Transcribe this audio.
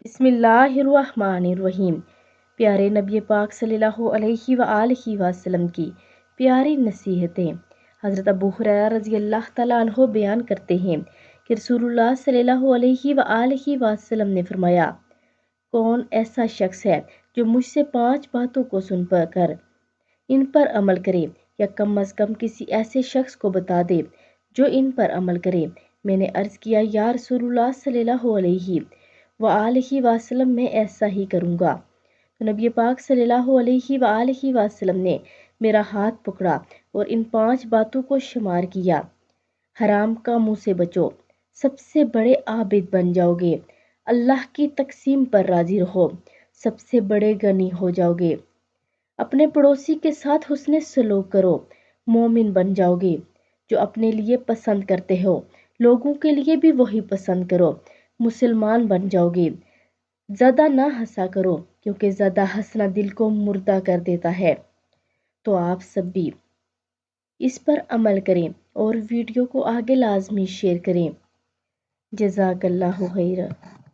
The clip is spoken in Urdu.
بسم اللہ الرحمن الرحیم۔ پیارے نبی پاک صلی اللہ علیہ وآلہ وسلم کی پیاری نصیحتیں۔ حضرت ابو ہریرہ رضی اللہ تعالیٰ عنہ بیان کرتے ہیں کہ رسول اللہ صلی اللہ علیہ وآلہ وسلم نے فرمایا، کون ایسا شخص ہے جو مجھ سے 5 باتوں کو سن کر ان پر عمل کرے، یا کم از کم کسی ایسے شخص کو بتا دے جو ان پر عمل کرے۔ میں نے عرض کیا، یا رسول اللہ صلی اللہ علیہ وآلہ وسلم، میں ایسا ہی کروں گا۔ تو نبی پاک صلی اللہ علیہ وآلہ وسلم نے میرا ہاتھ پکڑا اور ان 5 باتوں کو شمار کیا۔ حرام کاموں سے بچو، سب سے بڑے عابد بن جاؤ گے، اللہ کی تقسیم پر راضی رہو، سب سے بڑے غنی ہو جاؤ گے، اپنے پڑوسی کے ساتھ حسن سلوک کرو، مومن بن جاؤ گے، جو اپنے لیے پسند کرتے ہو لوگوں کے لیے بھی وہی پسند کرو، مسلمان بن جاؤ گے۔ زیادہ نہ ہنسا کرو، کیونکہ زیادہ ہنسنا دل کو مردہ کر دیتا ہے۔ تو آپ سب بھی اس پر عمل کریں اور ویڈیو کو آگے لازمی شیئر کریں۔ جزاک اللہ خیر۔